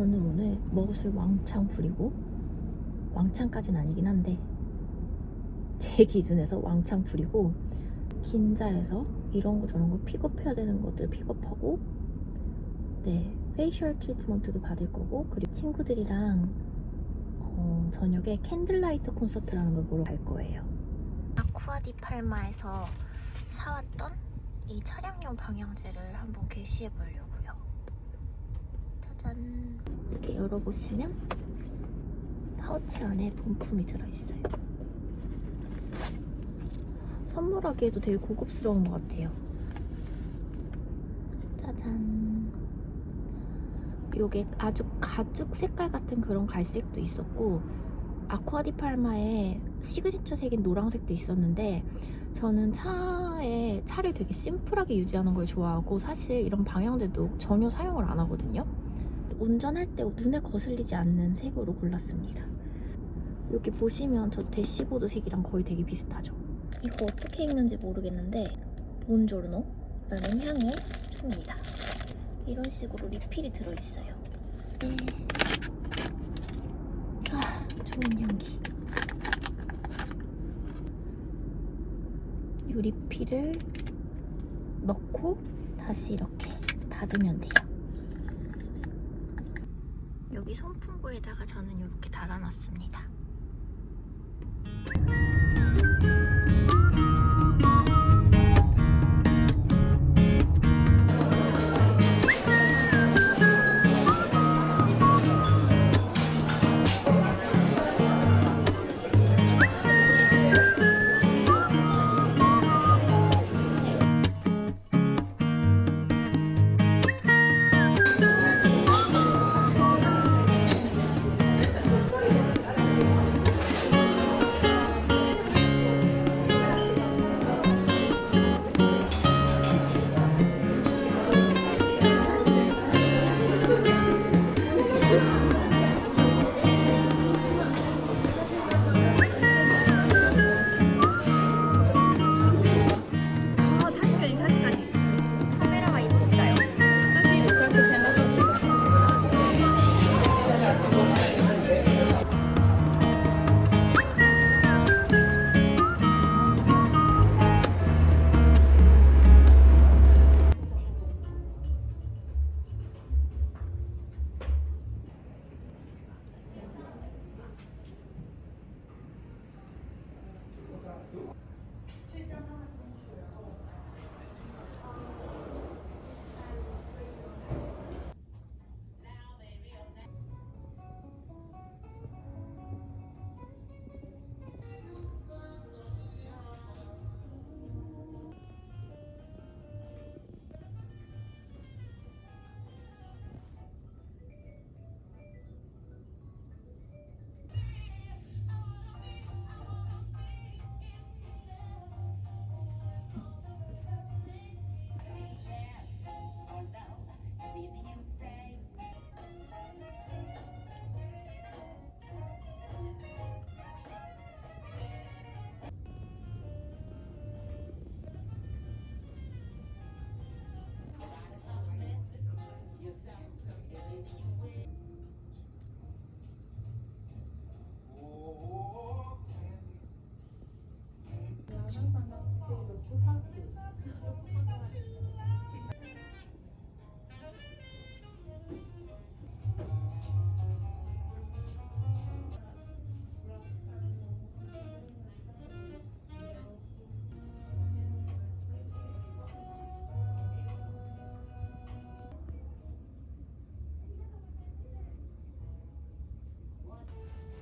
저는 오늘 멋을 왕창 부리고, 왕창까지는 아니긴 한데 제 기준에서 왕창 부리고, 긴자에서 이런 거 저런 거 픽업해야 되는 것들 픽업하고, 네, 페이셜 트리트먼트도 받을 거고, 그리고 친구들이랑 저녁에 캔들라이트 콘서트라는 걸 보러 갈 거예요. 아쿠아디 팔마에서 사왔던 이 차량용 방향제를 한번 게시해 보려고요. 짜잔. 이렇게 열어보시면 파우치 안에 본품이 들어있어요. 선물하기에도 되게 고급스러운 것 같아요. 짜잔. 요게 아주 가죽 색깔 같은 그런 갈색도 있었고, 아쿠아디 팔마의 시그니처 색인 노란색도 있었는데, 저는 차를 되게 심플하게 유지하는 걸 좋아하고, 사실 이런 방향제도 전혀 사용을 안 하거든요. 운전할 때 눈에 거슬리지 않는 색으로 골랐습니다. 여기 보시면 저 대시보드 색이랑 거의 되게 비슷하죠. 이거 어떻게 읽는지 모르겠는데 본조르노라는 향을 씁니다. 이런 식으로 리필이 들어있어요. 네. 좋은 향기. 이 리필을 넣고 다시 이렇게 닫으면 돼요. 여기 선풍구에다가 저는 이렇게 달아놨습니다.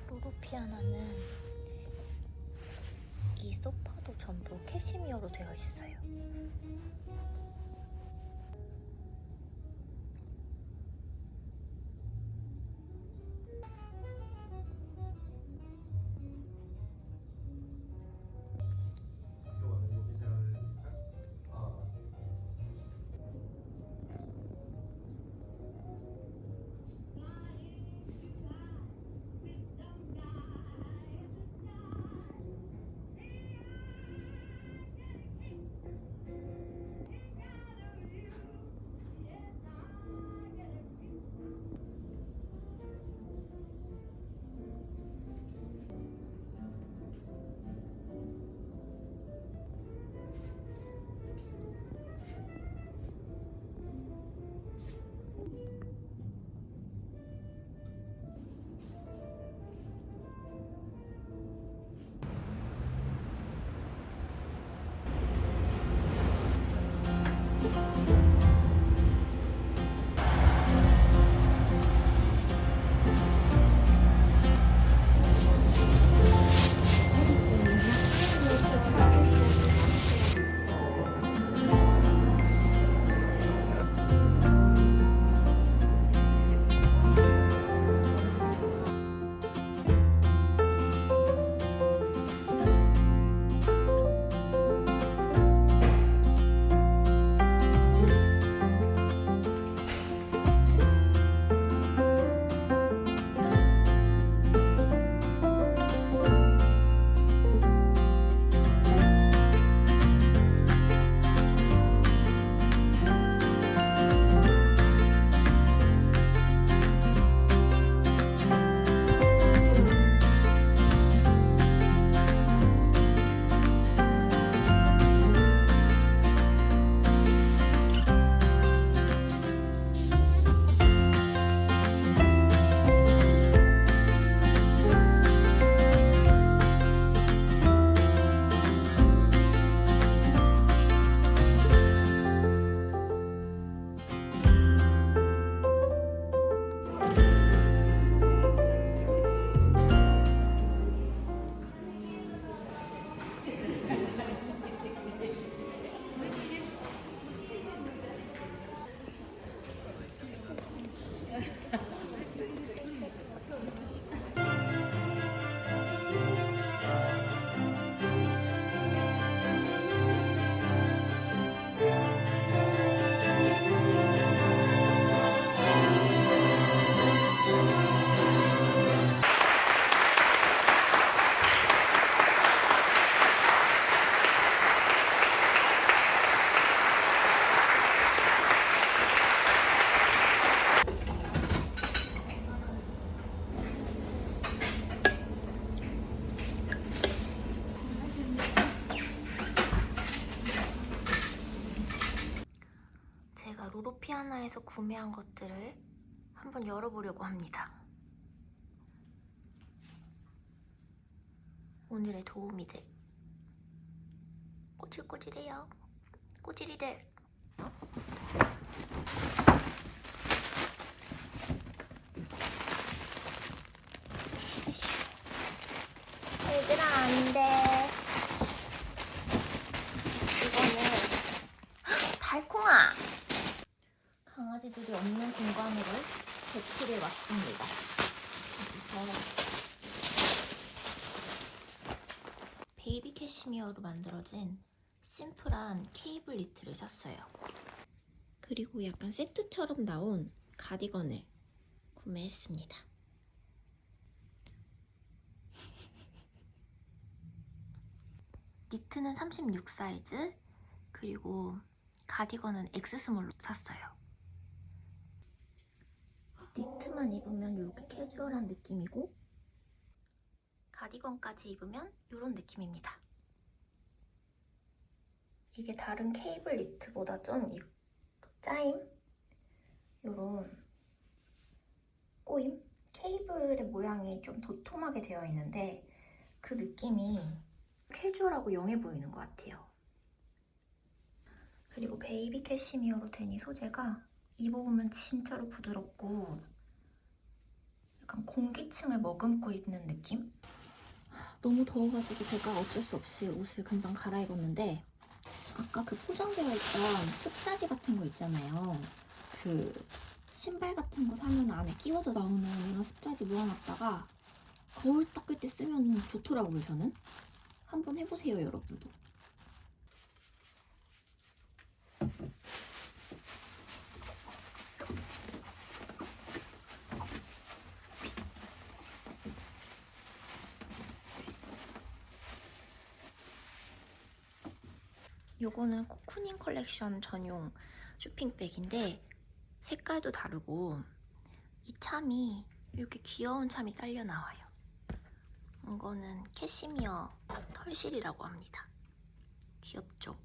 로로피아나는 이 소파도 전부 캐시미어로 되어 있어요. 샵핑에서 구매한 것들을 한번 열어보려고 합니다. 오늘의 도우미들. 꼬질꼬질해요. 꼬질이들. 얘들아, 안 돼. 이거는 달콩아. 강아지들이 없는 공간으로 배치를 왔습니다. 여기서 베이비 캐시미어로 만들어진 심플한 케이블 니트를 샀어요. 그리고 약간 세트처럼 나온 가디건을 구매했습니다. 니트는 36 사이즈, 그리고 가디건은 X스몰로 샀어요. 니트만 입으면 이렇게 캐주얼한 느낌이고, 가디건까지 입으면 이런 느낌입니다. 이게 다른 케이블 니트보다 좀 짜임? 요런 꼬임? 케이블의 모양이 좀 도톰하게 되어 있는데 그 느낌이 캐주얼하고 영해 보이는 것 같아요. 그리고 베이비 캐시미어로 된 이 소재가 입어보면 진짜로 부드럽고 약간 공기층을 머금고 있는 느낌? 너무 더워가지고 제가 어쩔 수 없이 옷을 금방 갈아입었는데 아까 그 포장되어 있던 습자지 같은 거 있잖아요. 그 신발 같은 거 사면 안에 끼워져 나오는 이런 습자지 모아놨다가 거울 닦을 때 쓰면 좋더라고요, 저는. 한번 해보세요, 여러분도. 요거는 코쿠닝 컬렉션 전용 쇼핑백인데 색깔도 다르고 이 참이 이렇게 귀여운 참이 딸려 나와요. 이거는 캐시미어 털실이라고 합니다. 귀엽죠?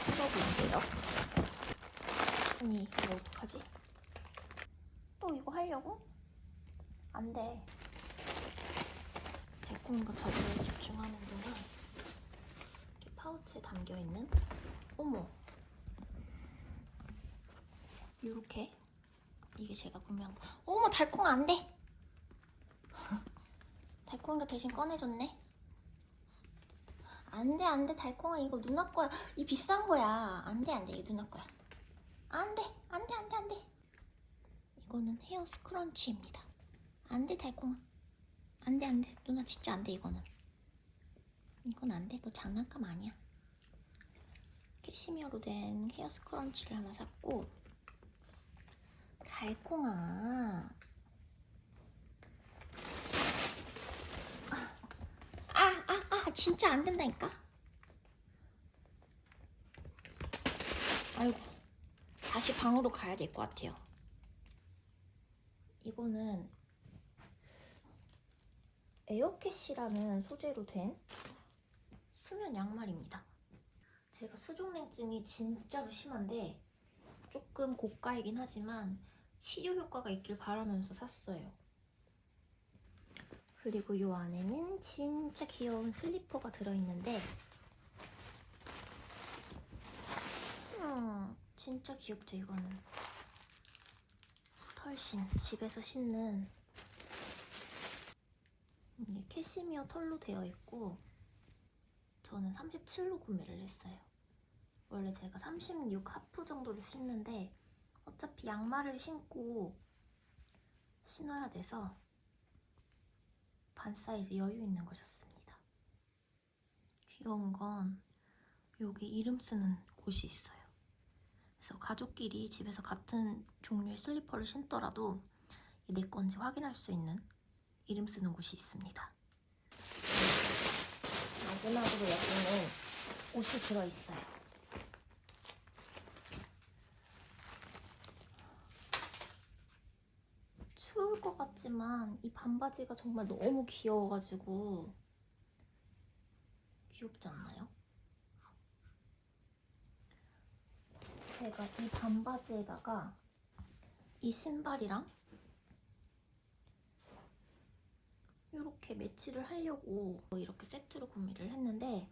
풀어볼게요. 아니, 이거 어떡하지? 또 이거 하려고? 안 돼. 달콤한 저절에 집중하는 동안 이렇게 파우치에 담겨있는, 어머, 요렇게, 이게 제가 구매한 거. 어머, 달콩아, 안 돼! 달콩이가 대신 꺼내줬네. 안 돼, 안 돼, 달콩아, 이거 누나 거야. 이 비싼 거야. 안 돼, 안 돼, 이거 누나 거야. 안 돼, 안 돼, 안 돼, 안 돼. 이거는 헤어 스크런치입니다. 안 돼, 달콩아. 안 돼, 안 돼. 누나 진짜 안 돼, 이거는. 이건 안 돼. 너 장난감 아니야. 캐시미어로 된 헤어 스크런치를 하나 샀고, 달콩아. 진짜 안 된다니까? 아이고, 다시 방으로 가야 될 것 같아요. 이거는 에어캐시라는 소재로 된 수면 양말입니다. 제가 수족냉증이 진짜로 심한데 조금 고가이긴 하지만 치료 효과가 있길 바라면서 샀어요. 그리고 이 안에는 진짜 귀여운 슬리퍼가 들어있는데 진짜 귀엽죠, 이거는. 털신, 집에서 신는. 이게 캐시미어 털로 되어 있고 저는 37로 구매를 했어요. 원래 제가 36 하프 정도를 신는데 어차피 양말을 신고 신어야 돼서 반 사이즈 여유 있는 걸 샀습니다. 귀여운 건 여기 이름 쓰는 곳이 있어요. 그래서 가족끼리 집에서 같은 종류의 슬리퍼를 신더라도 내 건지 확인할 수 있는 이름 쓰는 곳이 있습니다. 마지막으로 여기는 옷이 들어있어요. 추울 것 같지만 이 반바지가 정말 너무 귀여워가지고 귀엽지 않나요? 제가 이 반바지에다가 이 신발이랑 이렇게 매치를 하려고 이렇게 세트로 구매를 했는데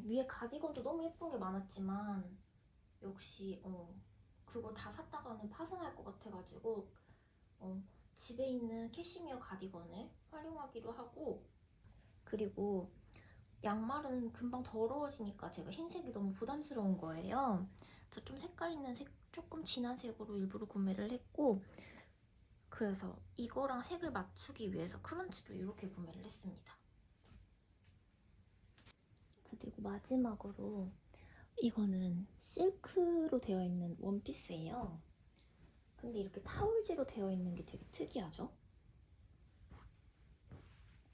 위에 가디건도 너무 예쁜 게 많았지만 역시 그걸 다 샀다가는 파산할 것 같아가지고 집에 있는 캐시미어 가디건을 활용하기로 하고, 그리고 양말은 금방 더러워지니까 제가 흰색이 너무 부담스러운 거예요. 그래서 좀 색깔 있는 색, 조금 진한 색으로 일부러 구매를 했고, 그래서 이거랑 색을 맞추기 위해서 크런치도 이렇게 구매를 했습니다. 그리고 마지막으로 이거는 실크로 되어 있는 원피스예요. 근데 이렇게 타올지로 되어 있는 게 되게 특이하죠?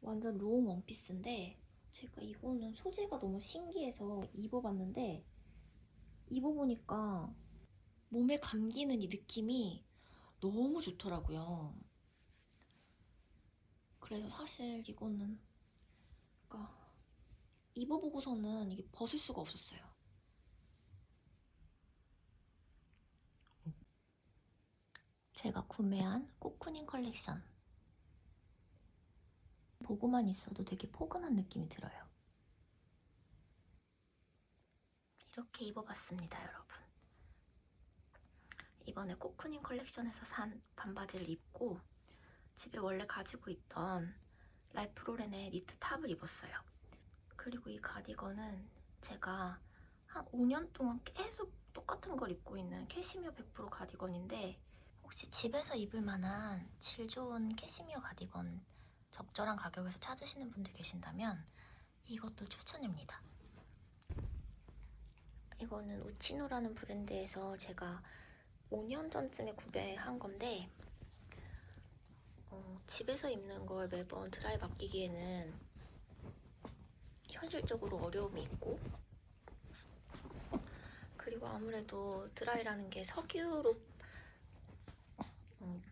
완전 롱 원피스인데 제가 이거는 소재가 너무 신기해서 입어봤는데 입어보니까 몸에 감기는 이 느낌이 너무 좋더라고요. 그래서 사실 이거는 그러니까 입어보고서는 이게 벗을 수가 없었어요. 제가 구매한 코쿠닝 컬렉션. 보고만 있어도 되게 포근한 느낌이 들어요. 이렇게 입어봤습니다, 여러분. 이번에 코쿠닝 컬렉션에서 산 반바지를 입고 집에 원래 가지고 있던 랄프 로렌의 니트 탑을 입었어요. 그리고 이 가디건은 제가 한 5년 동안 계속 똑같은 걸 입고 있는 캐시미어 100% 가디건인데, 혹시 집에서 입을 만한 질 좋은 캐시미어 가디건 적절한 가격에서 찾으시는 분들 계신다면 이것도 추천입니다. 이거는 우치노라는 브랜드에서 제가 5년 전쯤에 구매한 건데 집에서 입는 걸 매번 드라이 맡기기에는 현실적으로 어려움이 있고, 그리고 아무래도 드라이라는 게 석유로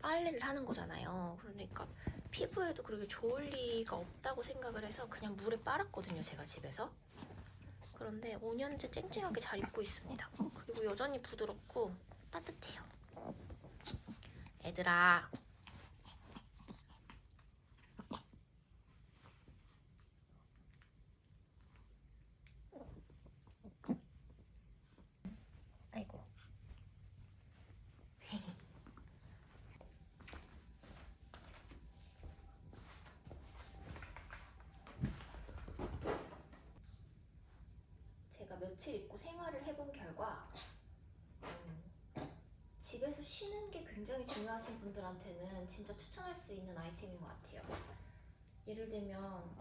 빨래를 하는 거잖아요. 그러니까 피부에도 그렇게 좋을 리가 없다고 생각을 해서 그냥 물에 빨았거든요, 제가 집에서. 그런데 5년째 쨍쨍하게 잘 입고 있습니다. 그리고 여전히 부드럽고 따뜻해요. 얘들아, 아이고. 제가 며칠 입고 생활을 해본 결과 집에서 쉬는 게 굉장히 중요하신 분들한테는 진짜 추천할 수 있는 아이템인 것 같아요. 예를 들면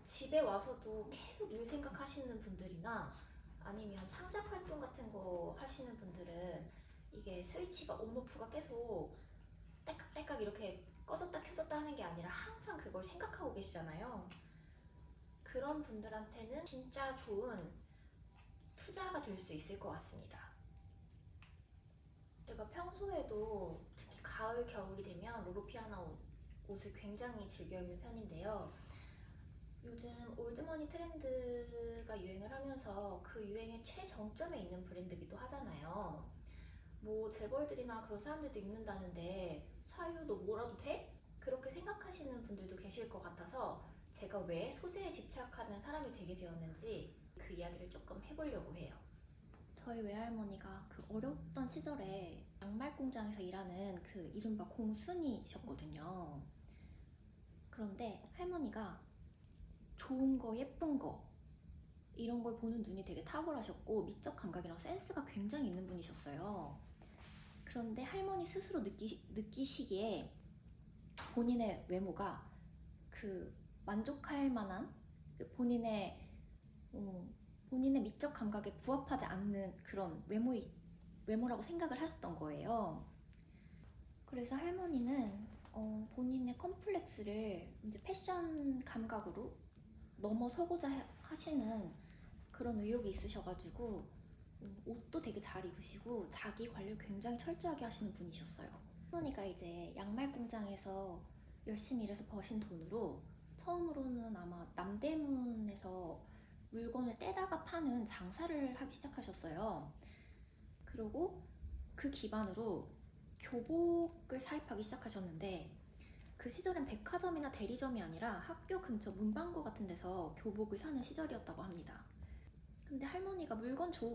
집에 와서도 계속 일 생각하시는 분들이나 아니면 창작 활동 같은 거 하시는 분들은 이게 스위치가 온오프가 계속 딸깍딸깍 이렇게 꺼졌다 켜졌다 하는 게 아니라 항상 그걸 생각하고 계시잖아요. 그런 분들한테는 진짜 좋은 투자가 될 수 있을 것 같습니다. 제가 평소에도 특히 가을, 겨울이 되면 로로피아나 옷을 굉장히 즐겨 입는 편인데요. 요즘 올드머니 트렌드가 유행을 하면서 그 유행의 최정점에 있는 브랜드기도 하잖아요. 뭐 재벌들이나 그런 사람들도 입는다는데 사유 너 뭐라도 돼? 그렇게 생각하시는 분들도 계실 것 같아서 제가 왜 소재에 집착하는 사람이 되게 되었는지 그 이야기를 조금 해보려고 해요. 저희 외할머니가 그 어렵던 시절에 양말 공장에서 일하는 그 이른바 공순이셨거든요. 그런데 할머니가 좋은 거, 예쁜 거 이런 걸 보는 눈이 되게 탁월하셨고 미적 감각이랑 센스가 굉장히 있는 분이셨어요. 그런데 할머니 스스로 느끼시기에 본인의 외모가 그 만족할 만한 그 본인의 미적 감각에 부합하지 않는 그런 외모라고 생각을 하셨던 거예요. 그래서 할머니는 본인의 컴플렉스를 이제 패션 감각으로 넘어서고자 하시는 그런 의욕이 있으셔가지고 옷도 되게 잘 입으시고 자기 관리를 굉장히 철저하게 하시는 분이셨어요. 할머니가 이제 양말 공장에서 열심히 일해서 버신 돈으로 처음으로는 아마 남대문에서 물건을 떼다가 파는 장사를 하기 시작하셨어요. 그리고 그 기반으로 교복을 사입하기 시작하셨는데, 그 시절엔 백화점이나 대리점이 아니라 학교 근처 문방구 같은 데서 교복을 사는 시절이었다고 합니다. 근데 할머니가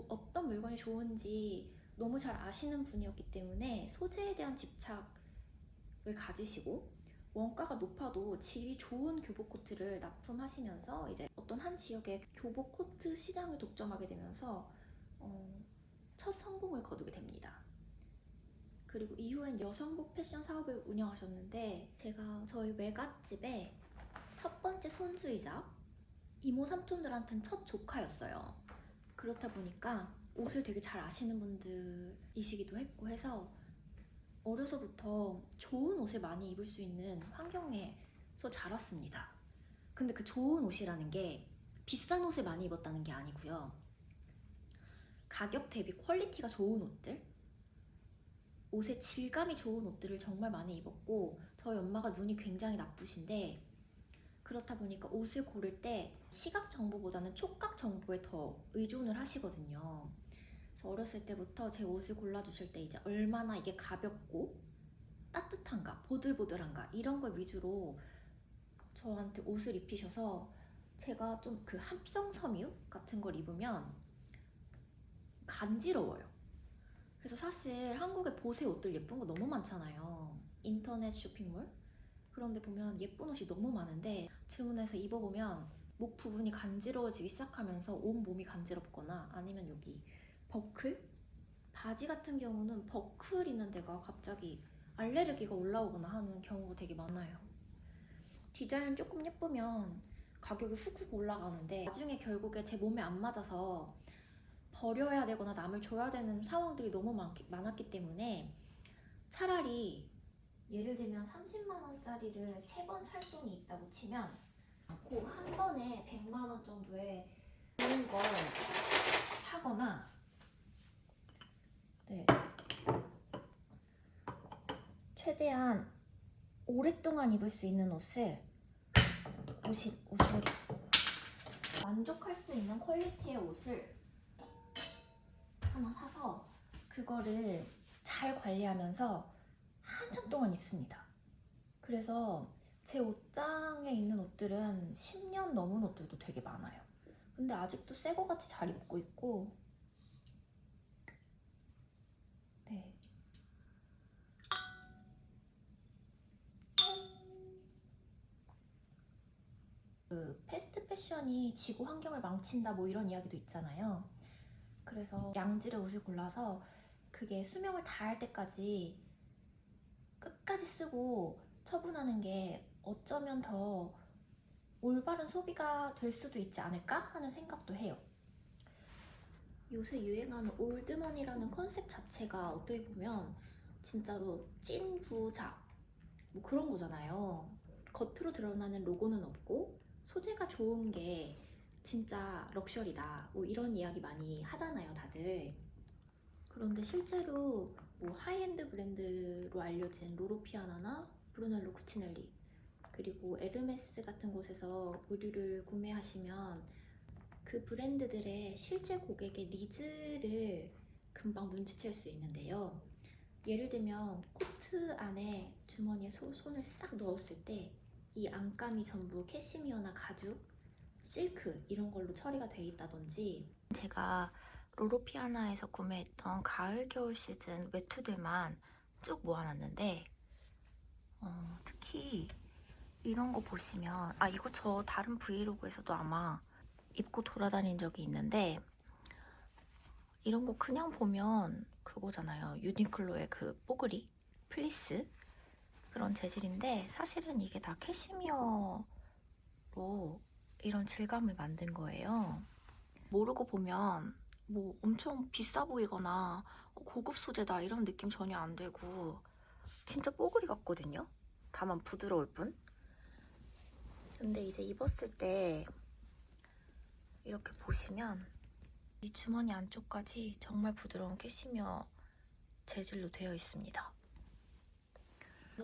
어떤 물건이 좋은지 너무 잘 아시는 분이었기 때문에 소재에 대한 집착을 가지시고, 원가가 높아도 질이 좋은 교복 코트를 납품하시면서 이제 어떤 한 지역의 교복 코트 시장을 독점하게 되면서 첫 성공을 거두게 됩니다. 그리고 이후엔 여성복 패션 사업을 운영하셨는데, 제가 저희 외갓집의 첫 번째 손주이자 이모 삼촌들한테는 첫 조카였어요. 그렇다 보니까 옷을 되게 잘 아시는 분들이시기도 했고 해서 어려서부터 좋은 옷을 많이 입을 수 있는 환경에서 자랐습니다. 근데 그 좋은 옷이라는 게 비싼 옷을 많이 입었다는 게 아니고요. 가격 대비 퀄리티가 좋은 옷들, 옷의 질감이 좋은 옷들을 정말 많이 입었고, 저희 엄마가 눈이 굉장히 나쁘신데 그렇다 보니까 옷을 고를 때 시각 정보보다는 촉각 정보에 더 의존을 하시거든요. 그래서 어렸을 때부터 제 옷을 골라주실 때 이제 얼마나 이게 가볍고 따뜻한가, 보들보들한가 이런 걸 위주로 저한테 옷을 입히셔서, 제가 좀 그 합성 섬유 같은 걸 입으면 간지러워요. 그래서 사실 한국에 보세 옷들 예쁜 거 너무 많잖아요. 인터넷 쇼핑몰 그런데 보면 예쁜 옷이 너무 많은데 주문해서 입어보면 목 부분이 간지러워지기 시작하면서 온 몸이 간지럽거나, 아니면 여기 버클? 바지 같은 경우는 버클 있는 데가 갑자기 알레르기가 올라오거나 하는 경우가 되게 많아요. 디자인 조금 예쁘면 가격이 훅훅 올라가는데 나중에 결국에 제 몸에 안 맞아서 버려야 되거나 남을 줘야 되는 상황들이 너무 많았기 때문에, 차라리 예를 들면 30만 원짜리를 3번 살 돈이 있다고 치면 그 한 번에 100만 원 정도의 좋은 걸 사거나, 네, 최대한 오랫동안 입을 수 있는 옷을 만족할 수 있는 퀄리티의 옷을 하나 사서 그거를 잘 관리하면서 한참 동안 입습니다. 그래서 제 옷장에 있는 옷들은 10년 넘은 옷들도 되게 많아요. 근데 아직도 새 거 같이 잘 입고 있고, 네. 그 패스트 패션이 지구 환경을 망친다 뭐 이런 이야기도 있잖아요. 그래서 양질의 옷을 골라서 그게 수명을 다할 때까지 끝까지 쓰고 처분하는 게 어쩌면 더 올바른 소비가 될 수도 있지 않을까 하는 생각도 해요. 요새 유행하는 올드머니라는 컨셉 자체가 어떻게 보면 진짜로 찐 부자 뭐 그런 거잖아요. 겉으로 드러나는 로고는 없고 소재가 좋은 게 진짜 럭셔리다 뭐 이런 이야기 많이 하잖아요, 다들. 그런데 실제로 뭐 하이엔드 브랜드로 알려진 로로피아나나 브루넬로 쿠치넬리, 그리고 에르메스 같은 곳에서 의류를 구매하시면 그 브랜드들의 실제 고객의 니즈를 금방 눈치챌 수 있는데요. 예를 들면 코트 안에 주머니에 손을 싹 넣었을 때 이 안감이 전부 캐시미어나 가죽, 실크 이런 걸로 처리가 돼 있다든지, 제가 로로피아나에서 구매했던 가을 겨울 시즌 외투들만 쭉 모아놨는데 특히 이런 거 보시면, 이거 저 다른 브이로그에서도 아마 입고 돌아다닌 적이 있는데, 이런 거 그냥 보면 그거잖아요. 유니클로의 그 뽀글이 플리스 그런 재질인데 사실은 이게 다 캐시미어로 이런 질감을 만든 거예요. 모르고 보면 뭐 엄청 비싸 보이거나 고급 소재다 이런 느낌 전혀 안 들고 진짜 뽀글이 같거든요. 다만 부드러울 뿐. 근데 이제 입었을 때 이렇게 보시면 이 주머니 안쪽까지 정말 부드러운 캐시미어 재질로 되어 있습니다.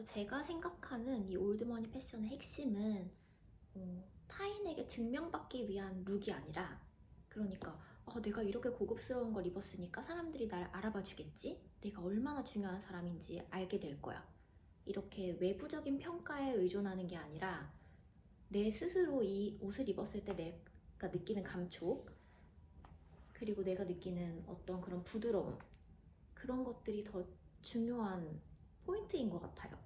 제가 생각하는 이 올드머니 패션의 핵심은 타인에게 증명받기 위한 룩이 아니라, 그러니까 내가 이렇게 고급스러운 걸 입었으니까 사람들이 날 알아봐 주겠지? 내가 얼마나 중요한 사람인지 알게 될 거야. 이렇게 외부적인 평가에 의존하는 게 아니라 내 스스로 이 옷을 입었을 때 내가 느끼는 감촉, 그리고 내가 느끼는 어떤 그런 부드러움, 그런 것들이 더 중요한 포인트인 것 같아요.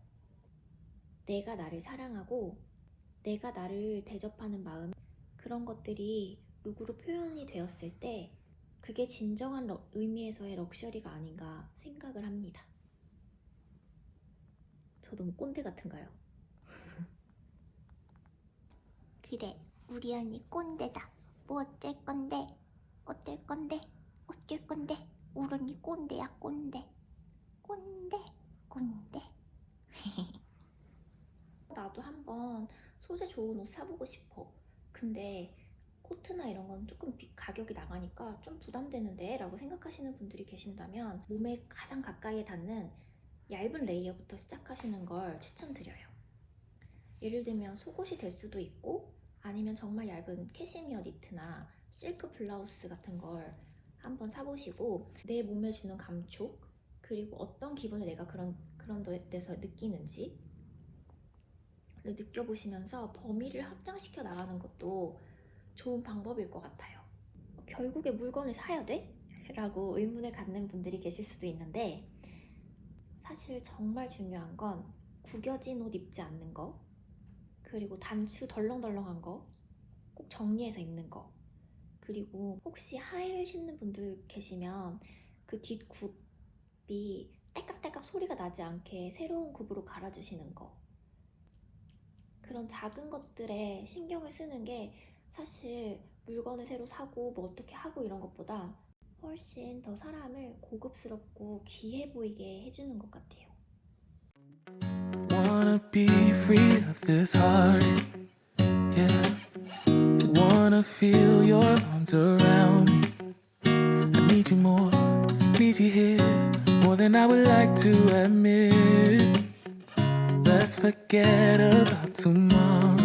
내가 나를 사랑하고 내가 나를 대접하는 마음, 그런 것들이 룩으로 표현이 되었을 때 그게 진정한 의미에서의 럭셔리가 아닌가 생각을 합니다. 저 너무 꼰대 같은가요? 그래, 우리 언니 꼰대다. 뭐 어쩔 건데? 어쩔 건데? 어쩔 건데? 우리 언니 꼰대야, 꼰대. 꼰대, 꼰대. 나도 한번 소재 좋은 옷 사보고 싶어. 근데 코트나 이런 건 조금 가격이 나가니까 좀 부담되는데 라고 생각하시는 분들이 계신다면 몸에 가장 가까이에 닿는 얇은 레이어부터 시작하시는 걸 추천드려요. 예를 들면 속옷이 될 수도 있고, 아니면 정말 얇은 캐시미어 니트나 실크 블라우스 같은 걸 한번 사보시고 내 몸에 주는 감촉, 그리고 어떤 기분을 내가 그런 데서 느끼는지 느껴보시면서 범위를 확장시켜 나가는 것도 좋은 방법일 것 같아요. 결국에 물건을 사야 돼? 라고 의문을 갖는 분들이 계실 수도 있는데, 사실 정말 중요한 건 구겨진 옷 입지 않는 거, 그리고 단추 덜렁덜렁한 거 꼭 정리해서 입는 거, 그리고 혹시 하이힐 신는 분들 계시면 그 뒷굽이 딸깍딸깍 소리가 나지 않게 새로운 굽으로 갈아주시는 거, 그런 작은 것들에 신경을 쓰는 게 사실 물건을 새로 사고 뭐 어떻게 하고 이런 것보다 훨씬 더 사람을 고급스럽고 귀해 보이게 해주는 것 같아요. Wanna be free of this heart, yeah. Wanna feel your arms around me. I need you more, need you here, more than I would like to admit. Let's forget about tomorrow.